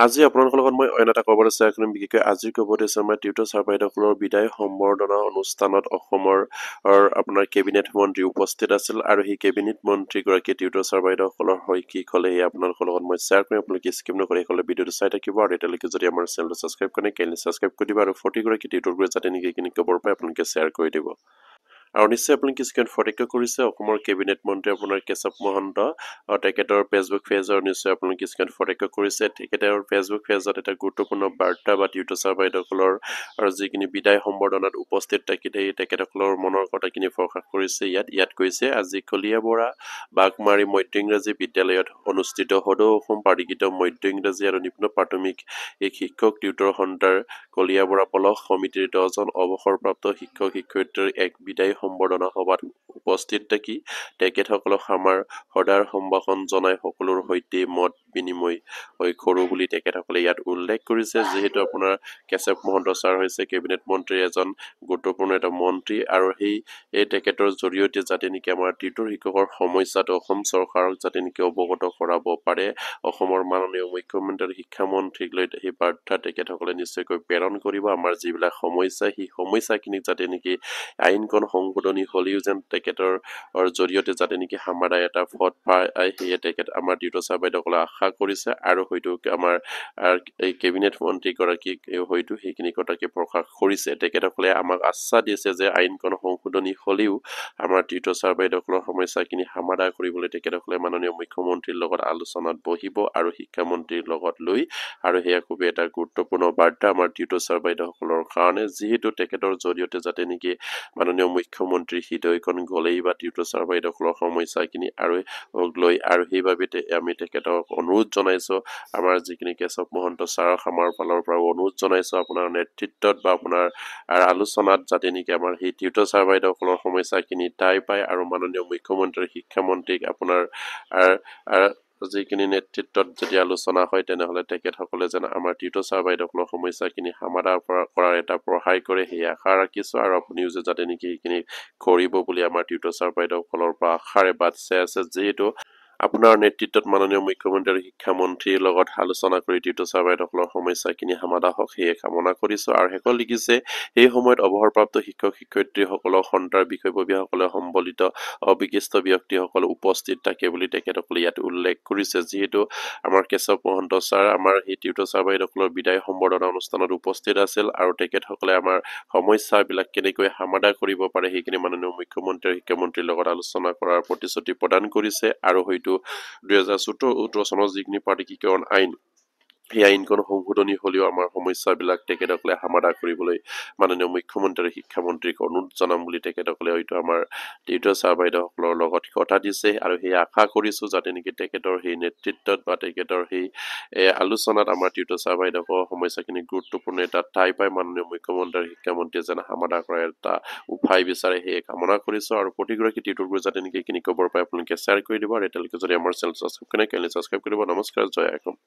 আজি আপোনালোকৰ লগত মই অন্য এটা খবৰ শ্বেয়াৰ কৰিম। বিশেষকৈ আজিৰ খবৰ হৈছে আমাৰ টিউটৰ ছাৰ বাইদেউসকলৰ বিদায় সম্বৰ্ধনা অনুষ্ঠানত অসমৰ আপোনাৰ কেবিনেট মন্ত্ৰী উপস্থিত আছিল আৰু সেই কেবিনেট মন্ত্ৰীগৰাকী টিউটৰ ছাৰ বাইদেউসকলৰ হৈ কি ক'লে সেই আপোনালোকৰ লগত মই শ্বেয়াৰ কৰিম। আপোনালোকে স্কিপ নকৰি সকলো ভিডিঅ'টো চাই থাকিব আৰু এতিয়ালৈকে যদি আমাৰ চেনেলটো ছাবস্ক্ৰাইব কৰে কাইণ্ডলি ছাবস্ক্ৰাইব কৰি দিব আৰু প্ৰতিগৰাকী টিউটৰবোৰে যাতে নেকি এইখিনি খবৰ পায় আপোনালোকে শ্বেয়াৰ কৰি দিব। আৰু নিশ্চয় আপোনালোকে স্ক্ৰীন ফটেক্য কৰিছে অসমৰ কেবিনেট মন্ত্ৰী আপোনাৰ কেশৱ মহন্ত তেখেতৰ ফেচবুক পেজৰ নিশ্চয় আপোনালোকে স্ক্ৰীন ফটেক্য কৰিছে। তেখেতৰ ফেচবুক পেজত এটা গুৰুত্বপূৰ্ণ বাৰ্তা বা টিউটৰ ছাৰ বাইদেউসকলৰ আৰু যিখিনি বিদায় সম্বৰ্ধনাত উপস্থিত তেখেতসকলৰ মনৰ কথাখিনি প্ৰকাশ কৰিছে। ইয়াত কৈছে, আজি কলিয়াবৰা বাঘমাৰী মধ্য ইংৰাজী বিদ্যালয়ত অনুষ্ঠিত সদৌ অসম পাৰিকৃত মধ্য ইংৰাজী আৰু নিম্ন প্ৰাথমিক শিক্ষক টিউটৰ সন্থাৰ কলিয়াবৰা পলস সমিতিৰ 10 জন অৱসৰপ্ৰাপ্ত শিক্ষক শিক্ষয়িত্ৰীৰ এক বিদায় সম্বৰ্ধনা সভাত উপস্থিত থাকি তেখেতসকলক আমাৰ সদাৰ সম্ভাষণ জনাই সকলোৰ সৈতে মত বিনিময় কৰো বুলি তেখেতসকলে ইয়াত উল্লেখ কৰিছে। যিহেতু আপোনাৰ কেশৱ মহন্ত ছাৰ হৈছে কেবিনেট মন্ত্ৰীৰ এজন গুৰুত্বপূৰ্ণ এটা মন্ত্ৰী আৰু এই তেখেতৰ জৰিয়তে যাতে নেকি আমাৰ টিউটৰ শিক্ষকৰ সমস্যাটো অসম চৰকাৰক যাতে নেকি অৱগত কৰাব পাৰে, অসমৰ মাননীয় মুখ্যমন্ত্ৰী শিক্ষামন্ত্ৰীক লৈ সেই বাৰ্তা তেখেতসকলে নিশ্চয়কৈ প্ৰেৰণ কৰিব। আমাৰ যিবিলাক সমস্যা সেই সমস্যাখিনিক যাতে নেকি আইনখন সংশোধনী হ'লেও যেন তেখেতৰ জৰিয়তে যাতে নেকি সমাধান এটা পথ পায়, সেয়ে তেখেত আমাৰ টিউটৰ ছাৰ বাইদেউসকলে আশা কৰিছে আৰু হয়তো আমাৰ এই কেবিনেট মন্ত্ৰীগৰাকীক হয়তো সেইখিনি কথাকে প্ৰকাশ কৰিছে। তেখেতসকলে আমাক আশ্বাস দিছে যে আইনখন সংশোধনী হ'লেও আমাৰ টিউটৰ ছাৰ বাইদেউসকলৰ সমস্যাখিনি সমাধান কৰিবলৈ তেখেতসকলে মাননীয় মুখ্যমন্ত্ৰীৰ লগত আলোচনাত বহিব আৰু শিক্ষামন্ত্ৰীৰ লগত লৈ, আৰু সেয়া খুবেই এটা গুৰুত্বপূৰ্ণ বাৰ্তা আমাৰ টিউটৰ ছাৰ বাইদেউসকলৰ কাৰণে। যিহেতু তেখেতৰ জৰিয়তে যাতে নেকি মাননীয় মুখ্যমন্ত্ৰী হৃদয়খন গলেই বা টিউটৰ ছাৰ বাইদেউসকলৰ সমস্যাখিনি আৰু লৈ, আৰু সেইবাবে আমি তেখেতক অনুৰোধ জনাইছো, আমাৰ যিখিনি কেশৱ মহন্ত ছাৰক আমাৰ ফালৰ পৰা অনুৰোধ জনাইছো আপোনাৰ নেতৃত্বত বা আপোনাৰ আলোচনাত যাতে নেকি আমাৰ সেই টিউটৰ ছাৰ বাইদেউসকলৰ সমস্যাখিনি তাই পায় আৰু মাননীয় মুখ্যমন্ত্ৰী শিক্ষামন্ত্ৰীক আপোনাৰ যিখিনি নেতৃত্বত যদি আলোচনা হয় তেনেহলে তেখেতসকলে যেন আমাৰ টিউটৰ ছাৰ বাইদেউসকলৰ সমস্যাখিনি সমাধান কৰাৰ এটা সহায় কৰে, সেই আশা ৰাখিছো। আৰু আপুনিও যে যাতে নেকি সেইখিনি কৰিব বুলি আমাৰ টিউটৰ ছাৰ বাইদেউসকলৰ পৰা আশাৰে বাট চাই আছে। যিহেতু আপোনাৰ নেতৃত্বত মাননীয় মুখ্যমন্ত্ৰী আৰু শিক্ষামন্ত্ৰীৰ লগত আলোচনা কৰি টিউটৰ ছাৰ বাইদেউসকলৰ সমস্যাখিনি সমাধান হওক সেয়ে কামনা কৰিছো। আৰু শেষত লিখিছে, সেই সময়ত অৱসৰপ্ৰাপ্ত শিক্ষক শিক্ষয়িত্ৰীসকলক সন্থাৰ বিষয়ববীয়াসকলে সম্বলিত বিশিষ্ট ব্যক্তিসকল উপস্থিত থাকে বুলি তেখেতসকলে ইয়াত উল্লেখ কৰিছে। যিহেতু আমাৰ কেশৱ মহন্ত ছাৰ আমাৰ সেই টিউটৰ ছাৰ বাইদেউসকলৰ বিদায় সম্বৰ্ধনা অনুষ্ঠানত উপস্থিত আছিল আৰু তেখেতসকলে আমাৰ সমস্যাবিলাক কেনেকৈ সমাধান কৰিব পাৰে সেইখিনি মাননীয় মুখ্যমন্ত্ৰী আৰু শিক্ষামন্ত্ৰীৰ লগত আলোচনা কৰাৰ প্ৰতিশ্ৰুতি প্ৰদান কৰিছে। আৰু হয়তো 2017 চনৰ যিখিনি প্ৰাদেশিকৰণ আইন, সেই আইনখন সংশোধনী হ'লেও আমাৰ সমস্যাবিলাক তেখেতসকলে সমাধান কৰিবলৈ মাননীয় মুখ্যমন্ত্ৰী আৰু শিক্ষামন্ত্ৰীক অনুৰোধ জনাম বুলি তেখেতসকলে হয়তো আমাৰ টিউটৰ ছাৰ বাইদেউসকলৰ লগত কথা দিছে। আৰু সেই আশা কৰিছো যাতে নেকি তেখেতৰ সেই নেতৃত্বত বা তেখেতৰ সেই আলোচনাত আমাৰ টিউটৰ ছাৰ বাইদেউসকলৰ সমস্যাখিনি গুৰুত্বপূৰ্ণ এটা ঠাই পায়, মাননীয় মুখ্যমন্ত্ৰী আৰু শিক্ষামন্ত্ৰীয়ে যেন সমাধান কৰাৰ এটা উপায় বিচাৰে সেয়ে কামনা কৰিছো। আৰু প্ৰতিগৰাকী টিউটৰবোৰ যাতে নেকি এইখিনি খবৰ পায় আপোনালোকে শ্বেয়াৰ কৰি দিব আৰু এতিয়ালৈকে যদি আমাৰ চেনেল ছাবস্ক্ৰাইব কৰে কাইণ্ডলি ছাবস্ক্ৰাইব কৰিব। নমস্কাৰ, জয় অসম।